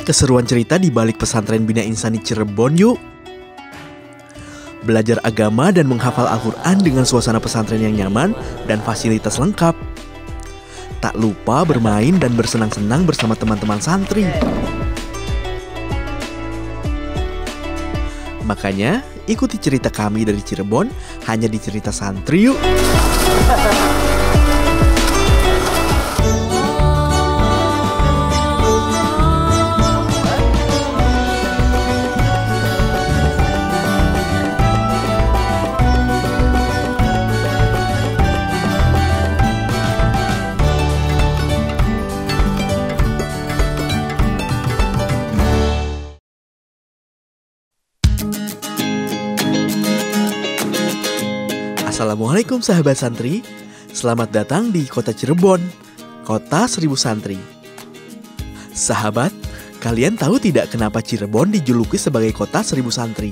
Lihat keseruan cerita di balik pesantren Bina Insani Cirebon yuk. Belajar agama dan menghafal Al-Quran dengan suasana pesantren yang nyaman dan fasilitas lengkap. Tak lupa bermain dan bersenang-senang bersama teman-teman santri. Makanya, ikuti cerita kami dari Cirebon hanya di Cerita Santri yuk. Assalamualaikum sahabat santri, selamat datang di kota Cirebon, kota 1000 santri. Sahabat, kalian tahu tidak kenapa Cirebon dijuluki sebagai kota 1000 santri?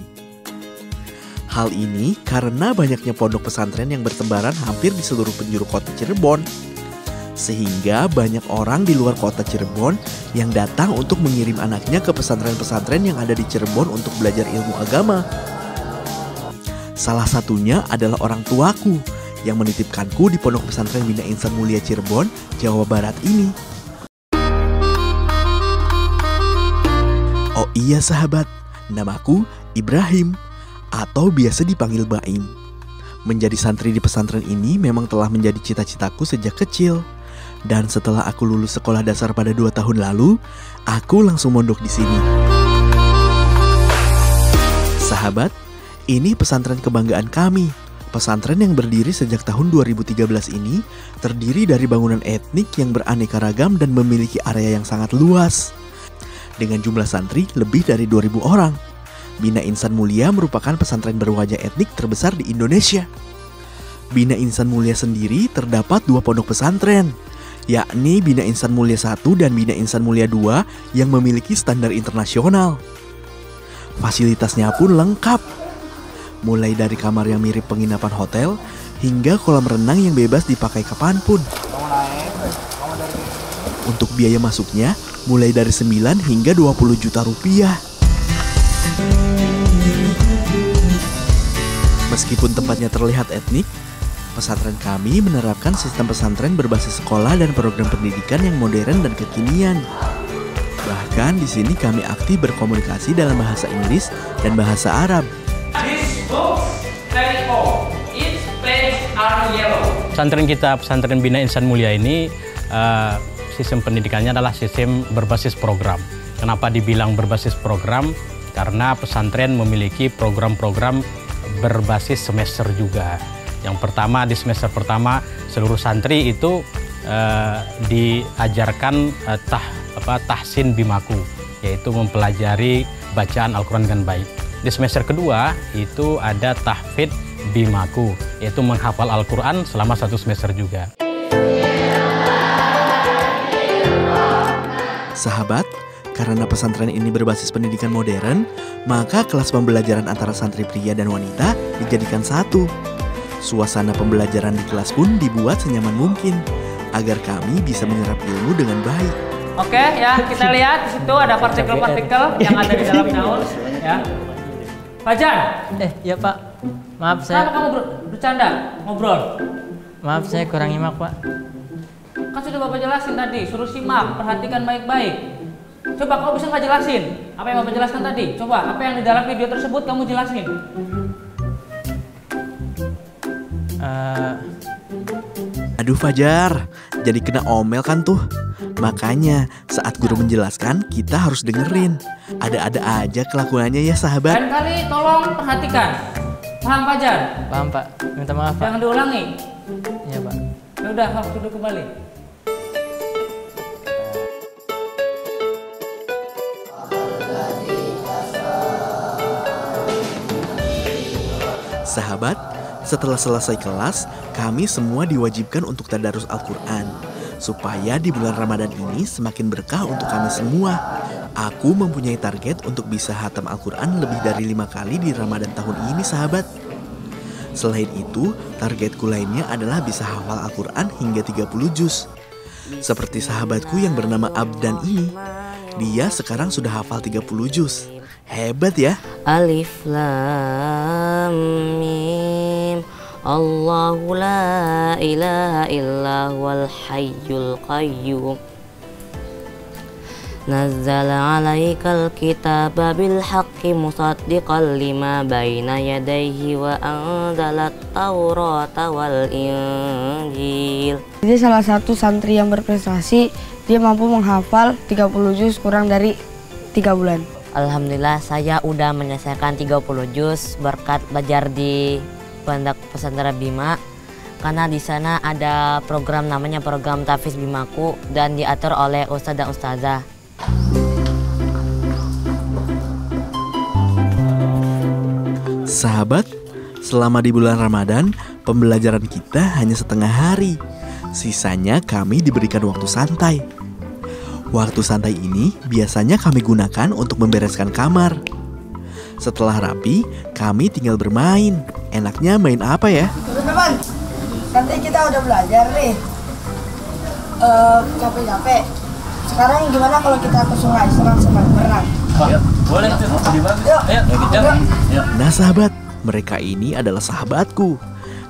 Hal ini karena banyaknya pondok pesantren yang bertebaran hampir di seluruh penjuru kota Cirebon. Sehingga banyak orang di luar kota Cirebon yang datang untuk mengirim anaknya ke pesantren-pesantren yang ada di Cirebon untuk belajar ilmu agama. Salah satunya adalah orang tuaku yang menitipkanku di Pondok Pesantren Bina Insan Mulia Cirebon, Jawa Barat ini. Oh iya sahabat, namaku Ibrahim atau biasa dipanggil Baim. Menjadi santri di pesantren ini memang telah menjadi cita-citaku sejak kecil. Dan setelah aku lulus sekolah dasar pada 2 tahun lalu, aku langsung mondok di sini. Sahabat, ini pesantren kebanggaan kami. Pesantren yang berdiri sejak tahun 2013 ini terdiri dari bangunan etnik yang beraneka ragam dan memiliki area yang sangat luas. Dengan jumlah santri lebih dari 2000 orang. Bina Insan Mulia merupakan pesantren berwajah etnik terbesar di Indonesia. Bina Insan Mulia sendiri terdapat 2 pondok pesantren, yakni Bina Insan Mulia 1 dan Bina Insan Mulia 2 yang memiliki standar internasional. Fasilitasnya pun lengkap. Mulai dari kamar yang mirip penginapan hotel, hingga kolam renang yang bebas dipakai kapanpun. Untuk biaya masuknya, mulai dari 9 hingga 20 juta rupiah. Meskipun tempatnya terlihat etnik, pesantren kami menerapkan sistem pesantren berbasis sekolah dan program pendidikan yang modern dan kekinian. Bahkan di sini kami aktif berkomunikasi dalam bahasa Inggris dan bahasa Arab. Pesantren kita, pesantren Bina Insan Mulia ini, sistem pendidikannya adalah sistem berbasis program. Kenapa dibilang berbasis program? Karena pesantren memiliki program-program berbasis semester juga. Yang pertama, di semester pertama seluruh santri itu diajarkan tahsin bimaku, yaitu mempelajari bacaan Al-Quran dengan baik. Di semester kedua itu ada tahfidz bimaku, yaitu menghafal Al-Quran selama 1 semester juga. Sahabat, karena pesantren ini berbasis pendidikan modern, maka kelas pembelajaran antara santri pria dan wanita dijadikan satu. Suasana pembelajaran di kelas pun dibuat senyaman mungkin, agar kami bisa menyerap ilmu dengan baik. Oke ya, kita lihat di situ ada partikel-partikel yang ada di dalam daun ya. Fajar. Ya Pak, maaf saya. Kenapa kamu bercanda, ngobrol? Maaf saya kurang nyimak Pak. Kan sudah Bapak jelasin tadi, suruh simak, perhatikan baik-baik. Coba kamu bisa nggak jelasin apa yang Bapak jelaskan tadi? Coba, apa yang di dalam video tersebut kamu jelasin. Aduh Fajar, jadi kena omel kan tuh. Makanya saat guru menjelaskan kita harus dengerin. Ada-ada aja kelakuannya ya sahabat. Lain kali tolong perhatikan. Paham Fajar? Paham Pak, minta maaf Pak. Jangan diulangi. Iya Pak. Ya udah, harus duduk kembali. Sahabat, setelah selesai kelas, kami semua diwajibkan untuk tadarus Al-Quran. Supaya di bulan Ramadan ini semakin berkah untuk kami semua. Aku mempunyai target untuk bisa hatam Al-Quran lebih dari 5 kali di Ramadan tahun ini sahabat. Selain itu, targetku lainnya adalah bisa hafal Al-Quran hingga 30 juz. Seperti sahabatku yang bernama Abdan ini. Dia sekarang sudah hafal 30 juz. Hebat ya. Alif Lam Mim. Allahu la ilaha illa huwal hayyul qayyum. Nazzala 'alaikal kitaba bil haqqi musaddiqan lima baina yadayhi wa anzalat taurata wal injil. Jadi salah satu santri yang berprestasi, dia mampu menghafal 30 juz kurang dari 3 bulan. Alhamdulillah saya udah menyelesaikan 30 juz berkat belajar di Pondok Pesantren Bima, karena di sana ada program namanya program Tahfiz Bimaku dan diatur oleh ustadz dan ustazah. Sahabat, selama di bulan Ramadan, pembelajaran kita hanya setengah hari. Sisanya kami diberikan waktu santai. Waktu santai ini biasanya kami gunakan untuk membereskan kamar. Setelah rapi, kami tinggal bermain. Enaknya main apa ya? Teman-teman, nanti kita udah belajar nih. Capek-capek. Sekarang gimana kalau kita ke sungai, senang-senang berenang? Boleh tuh, lebih bagus. Yuk. Nah sahabat, mereka ini adalah sahabatku.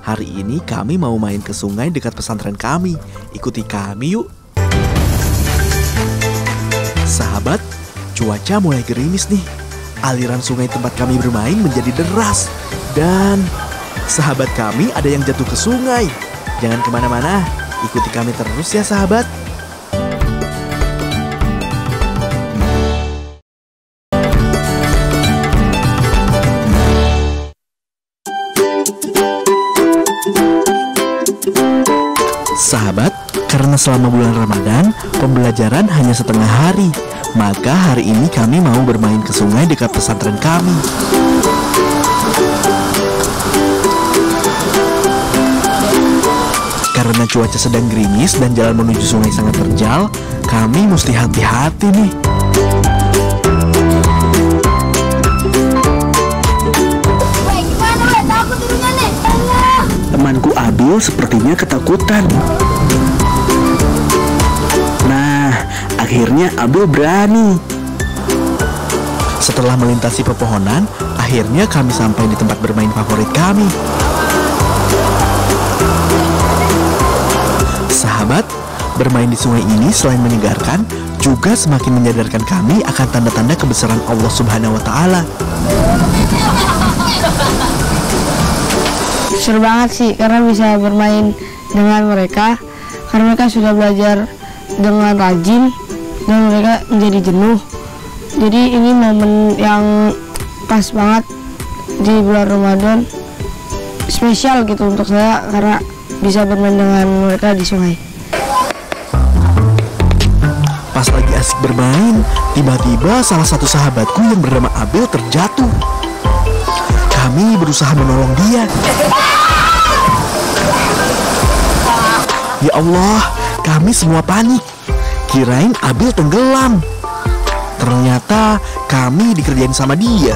Hari ini kami mau main ke sungai dekat pesantren kami. Ikuti kami yuk. Sahabat, cuaca mulai gerimis nih. Aliran sungai tempat kami bermain menjadi deras. Dan sahabat kami ada yang jatuh ke sungai. Jangan kemana-mana, ikuti kami terus ya sahabat. Sahabat, karena selama bulan Ramadan, pembelajaran hanya setengah hari. Maka hari ini kami mau bermain ke sungai dekat pesantren kami. Karena cuaca sedang gerimis dan jalan menuju sungai sangat terjal, kami mesti hati-hati nih. Temanku Abil sepertinya ketakutan. Nah, akhirnya Abil berani. Setelah melintasi pepohonan, akhirnya kami sampai di tempat bermain favorit kami. Sahabat, bermain di sungai ini selain menyegarkan, juga semakin menyadarkan kami akan tanda-tanda kebesaran Allah Subhanahu wa Ta'ala. Seru banget sih, karena bisa bermain dengan mereka. Karena mereka sudah belajar dengan rajin dan mereka menjadi jenuh. Jadi ini momen yang pas banget di bulan Ramadan, spesial gitu untuk saya karena bisa bermain dengan mereka di sungai. Pas lagi asik bermain, tiba-tiba salah satu sahabatku yang bernama Abil terjatuh. Kami berusaha menolong dia. Ya Allah, kami semua panik. Kirain Abil tenggelam. Ternyata kami dikerjain sama dia.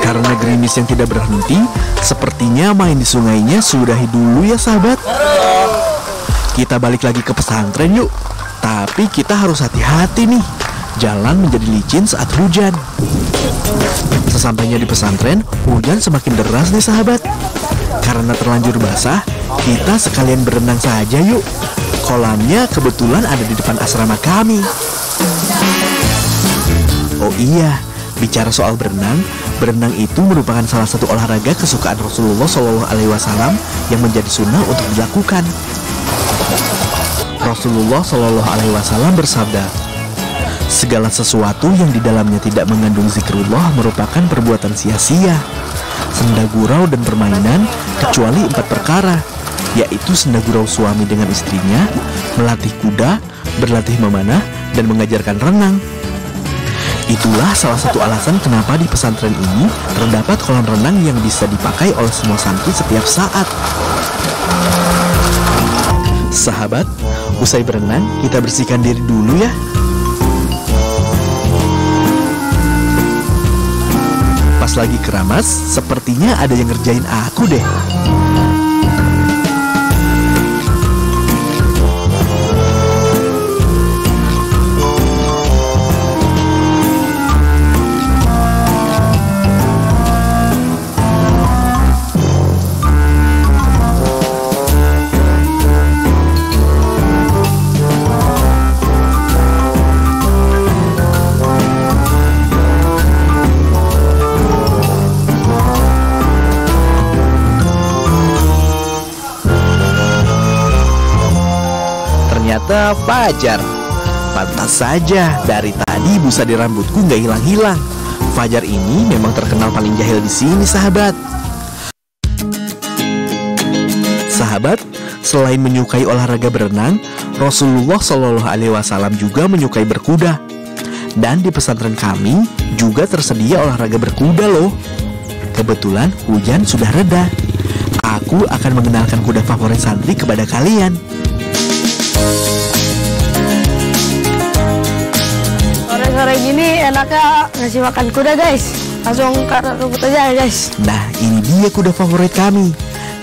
Karena gerimis yang tidak berhenti, sepertinya main di sungainya sudahi dulu ya sahabat. Kita balik lagi ke pesantren yuk. Tapi kita harus hati-hati nih. Jalan menjadi licin saat hujan. Sesampainya di pesantren, hujan semakin deras nih sahabat. Karena terlanjur basah, kita sekalian berenang saja yuk. Kolamnya kebetulan ada di depan asrama kami. Oh iya, bicara soal berenang, berenang itu merupakan salah satu olahraga kesukaan Rasulullah SAW yang menjadi sunnah untuk dilakukan. Rasulullah SAW bersabda, segala sesuatu yang di dalamnya tidak mengandung zikrullah merupakan perbuatan sia-sia, senda gurau dan permainan, kecuali 4 perkara, yaitu senda gurau suami dengan istrinya, melatih kuda, berlatih memanah, dan mengajarkan renang. Itulah salah satu alasan kenapa di pesantren ini terdapat kolam renang yang bisa dipakai oleh semua santri setiap saat. Sahabat, usai berenang, kita bersihkan diri dulu ya. Pas lagi keramas, sepertinya ada yang ngerjain aku deh. ternyata Fajar. Pantas saja, dari tadi busa di rambutku nggak hilang-hilang. Fajar ini memang terkenal paling jahil di sini, sahabat. Sahabat, selain menyukai olahraga berenang, Rasulullah Shallallahu Alaihi Wasallam juga menyukai berkuda. Dan di pesantren kami juga tersedia olahraga berkuda loh. Kebetulan hujan sudah reda. Aku akan mengenalkan kuda favorit santri kepada kalian. Sore-sore gini enaknya ngasih makan kuda guys. Langsung ke rumput aja guys. Nah, ini dia kuda favorit kami.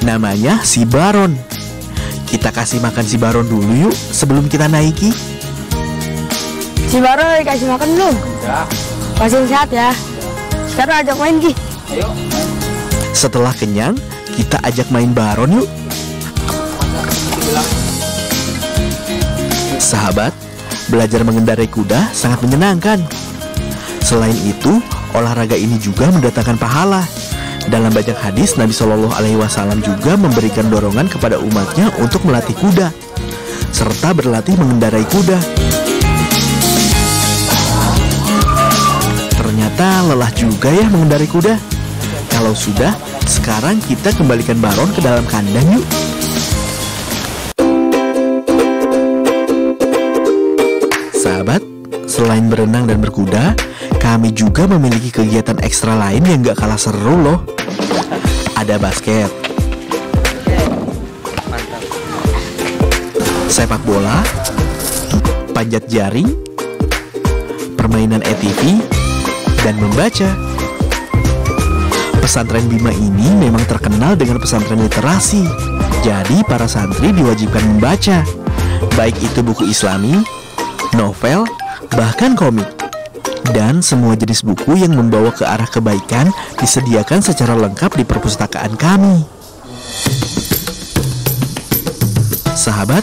Namanya si Baron. Kita kasih makan si Baron dulu yuk sebelum kita naiki. Si Baron dikasih makan belum? Ya. Masih sehat ya. Sekarang ajak main Ki. Ayo. Setelah kenyang, kita ajak main Baron yuk. Sahabat, belajar mengendarai kuda sangat menyenangkan. Selain itu, olahraga ini juga mendatangkan pahala. Dalam banyak hadis, Nabi Shallallahu Alaihi Wasallam juga memberikan dorongan kepada umatnya untuk melatih kuda, serta berlatih mengendarai kuda. Ternyata lelah juga ya mengendarai kuda. Kalau sudah, sekarang kita kembalikan Baron ke dalam kandang yuk. Sahabat, selain berenang dan berkuda, kami juga memiliki kegiatan ekstra lain yang gak kalah seru loh. Ada basket, sepak bola, panjat jaring, permainan ATV, dan membaca. Pesantren Bima ini memang terkenal dengan pesantren literasi. Jadi para santri diwajibkan membaca, baik itu buku Islami, novel, bahkan komik. Dan semua jenis buku yang membawa ke arah kebaikan disediakan secara lengkap di perpustakaan kami. Sahabat,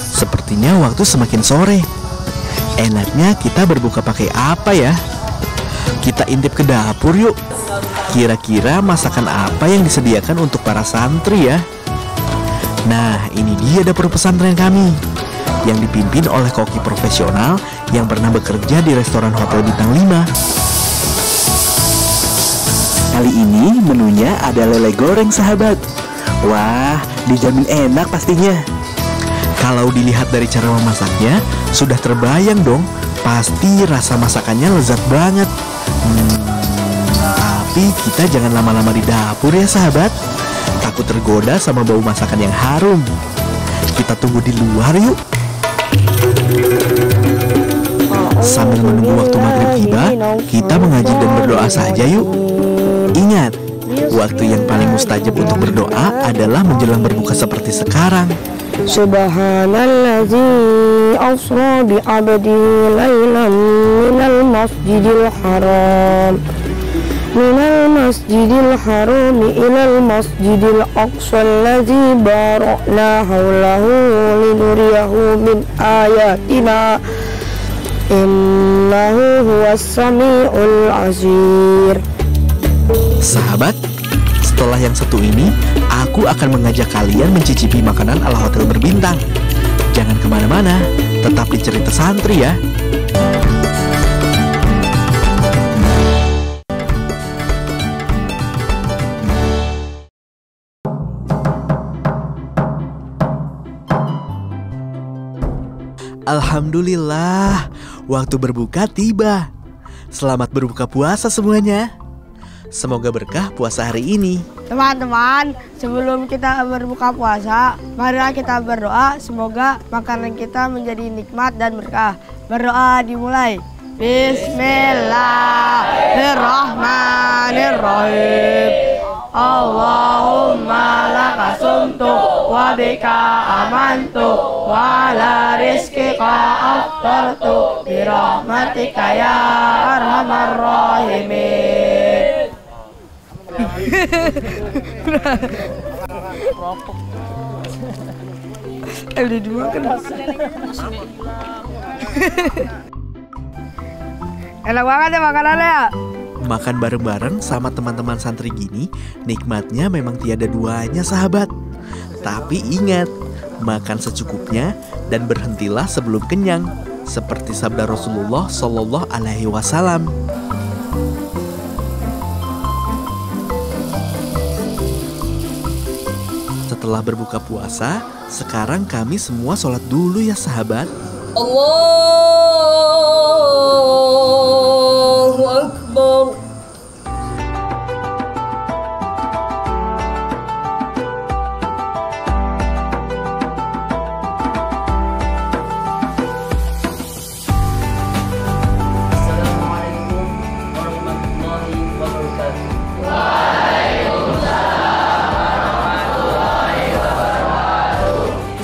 sepertinya waktu semakin sore. Enaknya kita berbuka pakai apa ya? Kita intip ke dapur yuk. Kira-kira masakan apa yang disediakan untuk para santri ya? Nah, ini dia dapur pesantren kami, yang dipimpin oleh koki profesional yang pernah bekerja di restoran hotel bintang 5. Kali ini menunya ada lele goreng, sahabat. Wah, dijamin enak pastinya. Kalau dilihat dari cara memasaknya, sudah terbayang dong, pasti rasa masakannya lezat banget. Tapi kita jangan lama-lama di dapur ya sahabat. Takut tergoda sama bau masakan yang harum. Kita tunggu di luar yuk. Sambil menunggu waktu maghrib tiba, kita mengaji dan berdoa saja yuk. Ingat, waktu yang paling mustajab untuk berdoa adalah menjelang berbuka seperti sekarang. Subhanallazi asra bi 'abdihi lailan minal masjidil haram ilal masjidil aqsa allazi barakna haulahu linuriyahu min ayatina innahu huwas samiul azir. Sahabat, setelah yang satu ini, aku akan mengajak kalian mencicipi makanan ala hotel berbintang. Jangan kemana-mana, tetap di Cerita Santri ya. Alhamdulillah, waktu berbuka tiba. Selamat berbuka puasa semuanya. Semoga berkah puasa hari ini. Teman-teman, sebelum kita berbuka puasa, marilah kita berdoa semoga makanan kita menjadi nikmat dan berkah. Berdoa dimulai. Bismillahirrahmanirrahim. Allahumma laka sumtu wa bika amantu wa ala rizqika aftartu bi rahmatika ya arhamar rahimin. Udah dimakan. Enak banget ya makanannya. Makan bareng-bareng sama teman-teman santri gini, nikmatnya memang tiada duanya sahabat. Tapi ingat, makan secukupnya, dan berhentilah sebelum kenyang, seperti sabda Rasulullah Shallallahu Alaihi Wasallam. Setelah berbuka puasa, sekarang kami semua sholat dulu ya sahabat. Allahu Akbar. Assalamualaikum warahmatullahi wabarakatuh.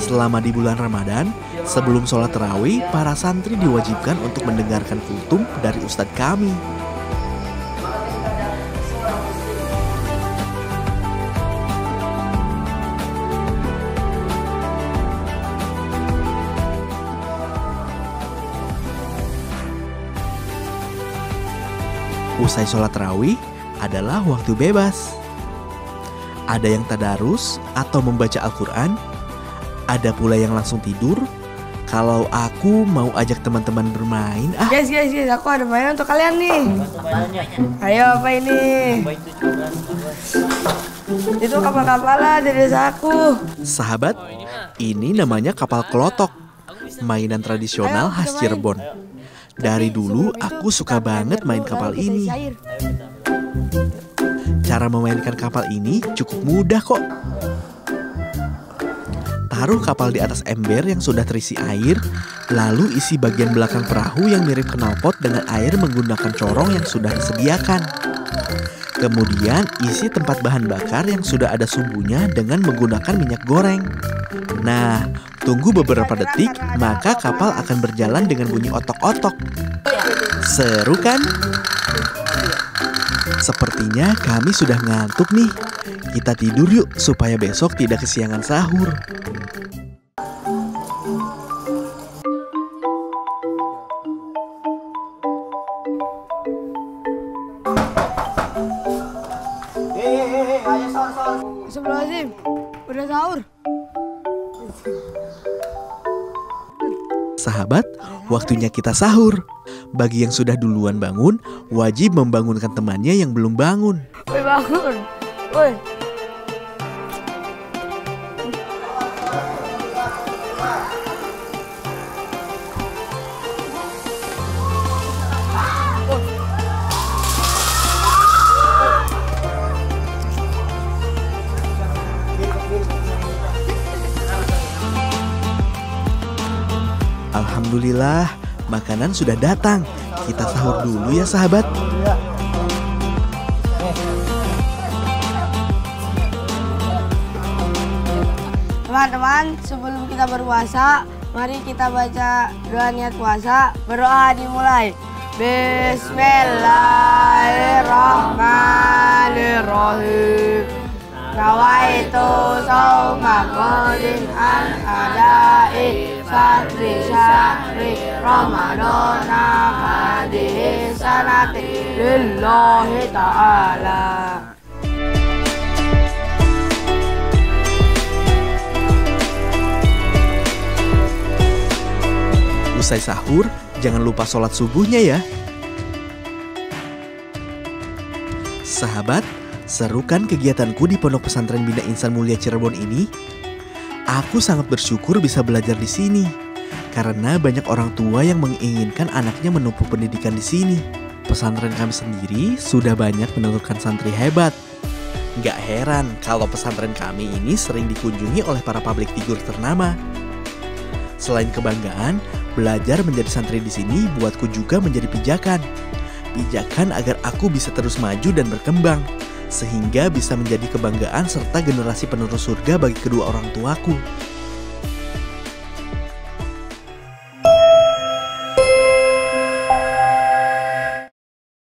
Selama di bulan Ramadan, sebelum sholat tarawih, para santri diwajibkan untuk mendengarkan kultum dari ustadz kami. Usai sholat tarawih adalah waktu bebas. Ada yang tadarus atau membaca Al-Quran, ada pula yang langsung tidur. Kalau aku mau ajak teman-teman bermain. Guys, aku ada mainan untuk kalian nih. Ayo, apa ini? Itu kapal-kapalan dari desaku. Sahabat, ini namanya kapal kelotok, mainan tradisional khas Cirebon. Dari dulu aku suka banget main kapal ini. Cara memainkan kapal ini cukup mudah kok. Taruh kapal di atas ember yang sudah terisi air, lalu isi bagian belakang perahu yang mirip knalpot dengan air menggunakan corong yang sudah disediakan. Kemudian isi tempat bahan bakar yang sudah ada sumbunya dengan menggunakan minyak goreng. Nah, tunggu beberapa detik, maka kapal akan berjalan dengan bunyi otok-otok. Seru kan? Sepertinya kami sudah ngantuk nih. Kita tidur yuk supaya besok tidak kesiangan sahur. Astagfirullahaladzim, udah sahur. Sahabat, waktunya kita sahur. Bagi yang sudah duluan bangun, wajib membangunkan temannya yang belum bangun. Woi, bangun. Woi. Alhamdulillah, makanan sudah datang. Kita sahur dulu ya sahabat. Teman-teman, sebelum kita berpuasa, mari kita baca doa niat puasa. Berdoa dimulai. Bismillahirrahmanirrahim. Nawaitu sauma qadin an adai syahri Ramadana hadhihi sanati lillahi ta'ala. Usai sahur, jangan lupa sholat subuhnya ya. Sahabat, seru kan kegiatanku di Pondok Pesantren Bina Insan Mulia Cirebon ini? Aku sangat bersyukur bisa belajar di sini, karena banyak orang tua yang menginginkan anaknya menempuh pendidikan di sini. Pesantren kami sendiri sudah banyak menelurkan santri hebat. Gak heran kalau pesantren kami ini sering dikunjungi oleh para public figure ternama. Selain kebanggaan, belajar menjadi santri di sini buatku juga menjadi pijakan. Pijakan agar aku bisa terus maju dan berkembang, sehingga bisa menjadi kebanggaan serta generasi penerus surga bagi kedua orang tuaku.